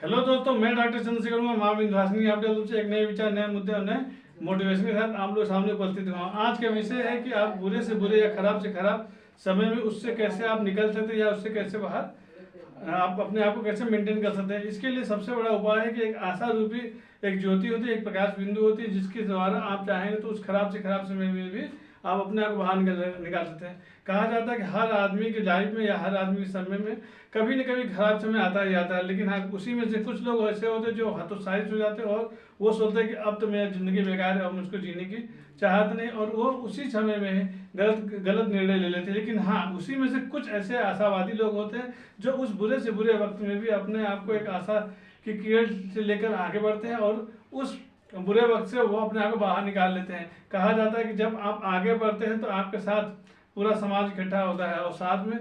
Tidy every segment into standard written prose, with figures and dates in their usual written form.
Hello दोस्तों, मैं doctor Chandrashekhar हूँ। माँ विंध्यवासिनी आपके तरफ से एक नए विचार, नए मुद्दे और नए मोटिवेशन के साथ आप लोग सामने उपस्थित हुआ। आज का विषय है कि आप बुरे से बुरे या खराब से खराब समय में उससे कैसे आप निकल सकते हैं या उससे कैसे बाहर आप अपने आप को कैसे मेंटेन कर सकते हैं। इसके लिए सबसे बड़ा उपाय है कि एक आशा रूपी एक ज्योति होती है, एक प्रकाश बिंदु होती है, जिसके द्वारा आप चाहेंगे तो उस खराब से खराब समय में भी आप अपने आप को बाहर निकाल सकते हैं। कहा जाता है कि हर आदमी की लाइफ में या हर आदमी के समय में कभी न कभी खराब समय आता ही आता है, लेकिन हाँ, उसी में से कुछ लोग ऐसे होते हैं जो हतोत्साहित हो जाते हैं और वो सोचते हैं कि अब तो मेरी ज़िंदगी बेकार है, अब मुझको जीने की चाहत नहीं, और वो उसी समय में गलत गलत निर्णय ले लेते हैं। लेकिन हाँ, उसी में से कुछ ऐसे आशावादी लोग होते हैं जो उस बुरे से बुरे वक्त में भी अपने आप को एक आशा की किरण से लेकर आगे बढ़ते हैं और उस बुरे वक्त से वो अपने आप को बाहर निकाल लेते हैं। कहा जाता है कि जब आप आगे बढ़ते हैं तो आपके साथ पूरा समाज इकट्ठा होता है, और साथ में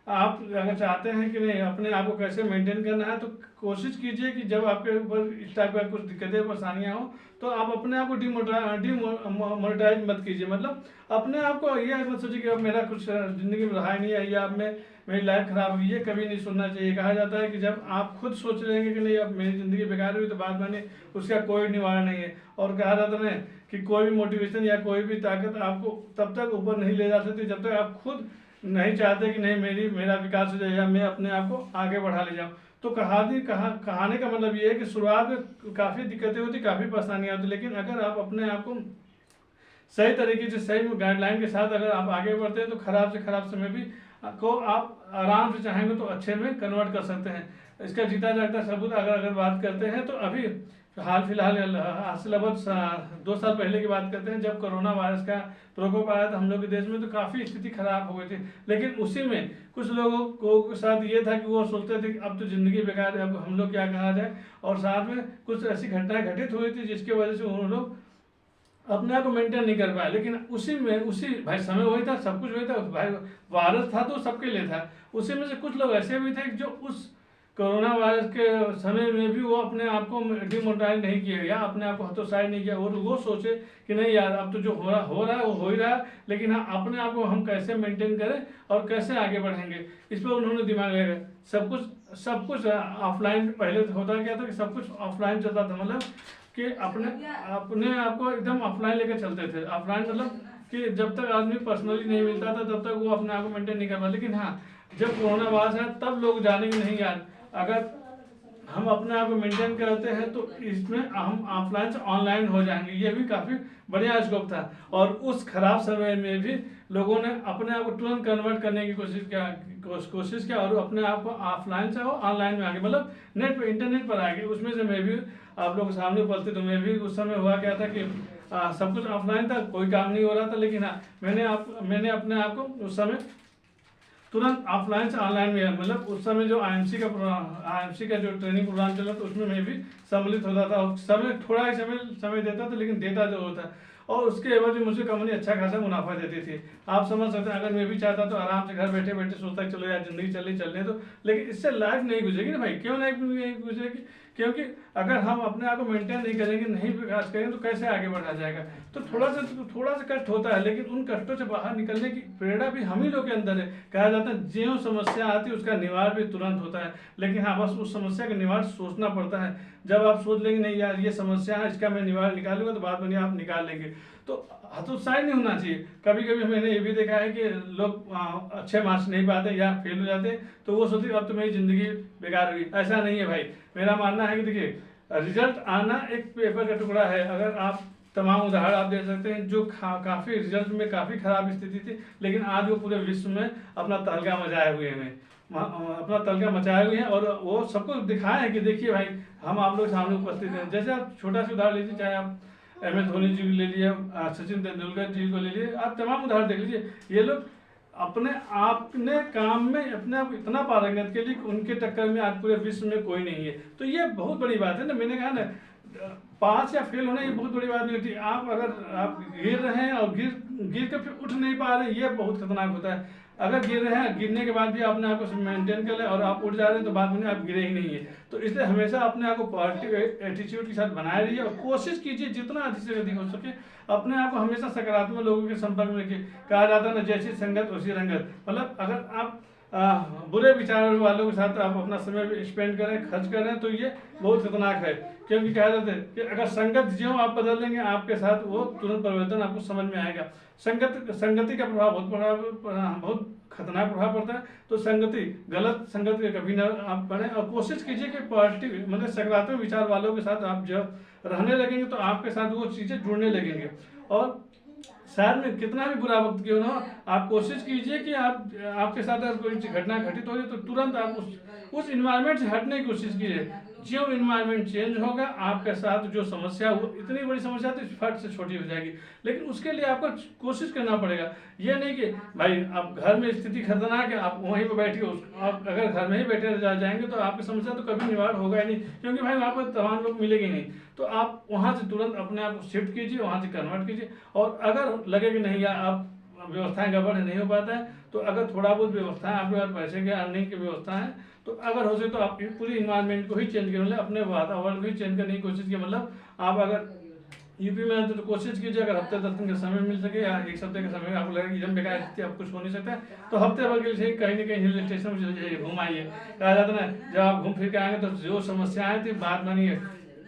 आप अगर चाहते हैं कि नहीं अपने आप को कैसे मेंटेन करना है तो कोशिश कीजिए कि जब आपके ऊपर इस टाइप का कुछ दिक्कतें परेशानियां हो तो आप अपने आप को डिमोनेटाइज मत कीजिए। मतलब अपने आप को ये मत सोचिए कि अब मेरा कुछ ज़िंदगी में रहा ही नहीं है या अब मैं मेरी लाइफ खराब हुई, ये कभी नहीं सुनना चाहिए। कहा जाता है कि जब आप खुद सोच लेंगे कि नहीं अब मेरी ज़िंदगी बेकार हुई तो बाद में उसका कोई निवारण नहीं है। और कहा जाता है कि कोई भी मोटिवेशन या कोई भी ताकत आपको तब तक ऊपर नहीं ले जा सकती जब तक आप खुद नहीं चाहते कि नहीं मेरा विकास हो जाए या मैं अपने आप को आगे बढ़ा ले जाऊँ। तो कहानी का मतलब ये है कि शुरुआत में काफ़ी दिक्कतें होती, काफ़ी परेशानियाँ होती, लेकिन अगर आप अपने आप को सही तरीके से सही गाइडलाइन के साथ अगर आप आगे बढ़ते हैं तो खराब से खराब समय भी को आप आराम से चाहेंगे तो अच्छे में कन्वर्ट कर सकते हैं। इसका जीता जागता सबूत अगर बात करते हैं तो अभी हाल फिलहाल आज से लगभग 2 साल पहले की बात करते हैं, जब कोरोना वायरस का प्रकोप आया था हम लोग के देश में तो काफ़ी स्थिति खराब हो गई थी। लेकिन उसी में कुछ लोगों को साथ ये था कि वो सोचते थे कि अब तो ज़िंदगी बेकार है, अब हम लोग क्या कहा जाए, और साथ में कुछ ऐसी घटनाएं घटित हुई थी जिसकी वजह से उन लोग अपने आप को मेंटेन नहीं कर पाया। लेकिन उसी भाई समय वही था, सब कुछ वही था, भाई वायरस था तो सबके लिए था। उसी में से कुछ लोग ऐसे भी थे जो उस कोरोना वायरस के समय में भी वो अपने आप को डिमोटिवेट नहीं किया या अपने आप को हतोत्साहित नहीं किया, और वो सोचे कि नहीं यार अब तो जो हो रहा है वो हो ही रहा है, लेकिन हाँ अपने आप को हम कैसे मेंटेन करें और कैसे आगे बढ़ेंगे, इस पर उन्होंने दिमाग लगाया। सब कुछ ऑफलाइन पहले होता क्या था कि सब कुछ ऑफलाइन चलता था, मतलब कि अपने आप को एकदम ऑफलाइन लेकर चलते थे। ऑफलाइन मतलब कि जब तक आदमी पर्सनली नहीं मिलता था तब तक वो अपने आप को मेंटेन नहीं कर पाता। लेकिन हाँ, जब कोरोना वायरस है तब लोग जाने की नहीं यार, अगर हम अपने आप को मेंटेन करते हैं तो इसमें हम ऑफलाइन से ऑनलाइन हो जाएंगे। ये भी काफ़ी बढ़िया स्कोप था, और उस खराब समय में भी लोगों ने अपने आप को तुरंत कन्वर्ट करने की कोशिश किया और अपने आप को ऑफलाइन से हो ऑनलाइन में आ गए, मतलब नेट पर इंटरनेट पर आ गए। उसमें से मैं भी आप लोगों के सामने उपस्थित हूँ। मैं भी उस समय हुआ क्या था कि सब कुछ ऑफलाइन था, कोई काम नहीं हो रहा था, लेकिन हाँ मैंने अपने आप को उस समय तुरंत ऑफलाइन से ऑनलाइन में, मतलब उस समय जो आईएमसी का जो ट्रेनिंग प्रोग्राम चला था उसमें मैं भी सम्मिलित होता था। समय थोड़ा ही समय देता था, लेकिन देता जरूर था, और उसके एवज में मुझे कंपनी अच्छा खासा मुनाफा देती थी। आप समझ सकते हैं, अगर मैं भी चाहता तो आराम से घर बैठे बैठे सोचता चलो यार जिंदगी चलने दो, लेकिन इससे लाइफ नहीं गुजरेगी ना भाई। क्यों नहीं गुजरेगी? क्योंकि अगर हम अपने आप को मेंटेन नहीं करेंगे, नहीं विकास करेंगे तो कैसे आगे बढ़ा जाएगा। तो थोड़ा सा कष्ट होता है, लेकिन उन कष्टों से बाहर निकलने की प्रेरणा भी हम ही लोग के अंदर है। कहा जाता है ज्यों समस्या आती है उसका निवारण भी तुरंत होता है, लेकिन हाँ बस उस समस्या का निवारण सोचना पड़ता है। जब आप सोच लेंगे नहीं यार ये समस्या है, इसका मैं निवारण निकालूंगा, तो बाद में आप निकाल लेंगे। तो हतोत्साहित नहीं होना चाहिए। कभी कभी मैंने ये भी देखा है कि लोग अच्छे मार्क्स नहीं पाते या फेल हो जाते, तो वो सोचते अब तो मेरी जिंदगी बेकार हुई। ऐसा नहीं है भाई, मेरा मानना है कि देखिए रिजल्ट आना एक पेपर का टुकड़ा है। अगर आप तमाम उदाहरण आप दे सकते हैं जो काफ़ी रिजल्ट में काफ़ी खराब स्थिति थी, लेकिन आज वो पूरे विश्व में अपना तहलका मचाए हुए हैं, और वो सबको दिखाए हैं कि देखिए भाई हम आप लोग सामने उपस्थित हैं। जैसे आप छोटा सा उदाहरण लीजिए, चाहे आप MS धोनी जी को ले लिए, सचिन तेंदुलकर जी को ले लिए, आप तमाम उदाहरण देख लीजिए। ये लोग अपने आपने काम में अपने आप इतना पारंगत के लिए उनके टक्कर में आज पूरे विश्व में कोई नहीं है। तो ये बहुत बड़ी बात है ना। मैंने कहा ना, पास या फेल होना ये बहुत बड़ी बात नहीं होती। अगर आप गिर रहे हैं और गिर कर फिर उठ नहीं पा रहे, ये बहुत खतरनाक होता है। अगर गिर रहे हैं, गिरने के बाद भी अपने आप को मेंटेन कर ले और आप उठ जा रहे हैं तो बाद में आप गिरे ही नहीं है। तो इसलिए हमेशा अपने आप को पॉजिटिव एटीट्यूड के साथ बनाए रहिए और कोशिश कीजिए जितना अधिक से अधिक हो सके अपने आप को हमेशा सकारात्मक लोगों के संपर्क में रखिए। कहा जाता है ना, जैसी संगत वैसी रंगत। मतलब अगर आप बुरे विचार वालों के साथ आप अपना समय स्पेंड करें, खर्च करें, तो ये बहुत खतरनाक है। क्योंकि कहा जाता है कि अगर संगत ज्यों आप बदलेंगे आपके साथ वो तुरंत परिवर्तन आपको समझ में आएगा। संगति का प्रभाव बहुत खतरनाक प्रभाव पड़ता है। तो गलत संगत के कभी ना आप बने, और कोशिश कीजिए कि पॉजिटिव मतलब सकारात्मक विचार वालों के साथ आप जब रहने लगेंगे तो आपके साथ वो चीज़ें जुड़ने लगेंगे। और शहर में कितना भी बुरा वक्त क्यों ना हो, आप कोशिश कीजिए कि आपके साथ अगर कोई घटना घटित हो जाए तो तुरंत आप उस इन्वायरमेंट से हटने की कोशिश कीजिए। जो इन्वायरमेंट चेंज होगा आपके साथ जो समस्या वो इतनी बड़ी समस्या तो फट से छोटी हो जाएगी। लेकिन उसके लिए आपको कोशिश करना पड़ेगा। ये नहीं कि भाई आप घर में स्थिति खतरनाक है आप वहीं पर बैठिए, आप अगर घर में ही बैठे जाएंगे तो आपकी समस्या तो कभी निवारण होगा ही नहीं, क्योंकि भाई वहाँ पर तमाम लोग मिलेंगे नहीं। तो आप वहाँ से तुरंत अपने आप को शिफ्ट कीजिए, वहाँ से कन्वर्ट कीजिए। और अगर लगे कि नहीं यार आप व्यवस्थाएं गड़बड़ नहीं हो पाता है, तो अगर थोड़ा बहुत व्यवस्थाएं आपके पास पैसे के अर्निंग की व्यवस्था है तो अगर हो सके तो आप पूरी इन्वायरमेंट को ही चेंज कर, अपने वातावरण को ही चेंज करने की कोशिश की। मतलब आप अगर यूपी में रहते तो कोशिश कीजिए अगर हफ्ते 10 दिन का समय मिल सके या एक हफ्ते का समय आपको लगे कि एकदम बेकार स्थिति आप कुछ हो नहीं सकता तो हफ्ते भर के लिए कहीं ना कहीं हिल स्टेशन में चले जाइए, घूम आइए। कहा जाता है ना जब आप घूम फिर के आएंगे तो जो समस्याएं थी बात मानिए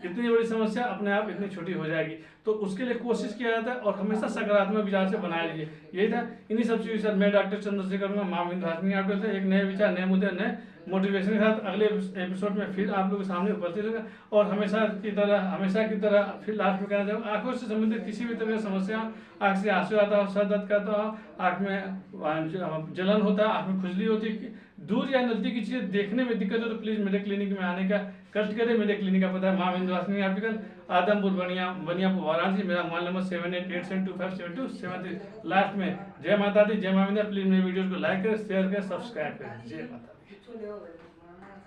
इतनी बड़ी समस्या अपने आप इतनी छोटी हो जाएगी। तो उसके लिए कोशिश किया जाता है और हमेशा सकारात्मक विचार से बनाए रहिए। यही था, इन्हीं सब चीज़ों के साथ मैं डॉक्टर चंद्रशेखर माँ विंध्यवासिनी आपके साथ एक नए विचार, नए मुद्दे, नए मोटिवेशन के साथ अगले एपिसोड में फिर आप लोगों के सामने उपस्थित होगा। और हमेशा की तरह फिर लास्ट में कहना चाहूँगा, आंखों से संबंधित किसी भी तरह की समस्या, आँख से आंसू आता हो, सर दर्द करता हो, आँख में जलन होता है, आँख में खुजली होती है, दूर या नजदीक की चीज़ें देखने में दिक्कत हो तो प्लीज़ मेरे क्लिनिक में आने का कष्ट करें। मेरे क्लिनिक का पता है माँ विंध्यवासिनी ऑप्टिकल, आदमपुर बनियापुर वाराणसी। मेरा मोबाइल नंबर 7887257273। लास्ट में जय माता दी, जय माँ विंध्या। प्लीज़ मेरे वीडियोज़ को लाइक करें, शेयर करें, सब्सक्राइब करें। जय माता दी।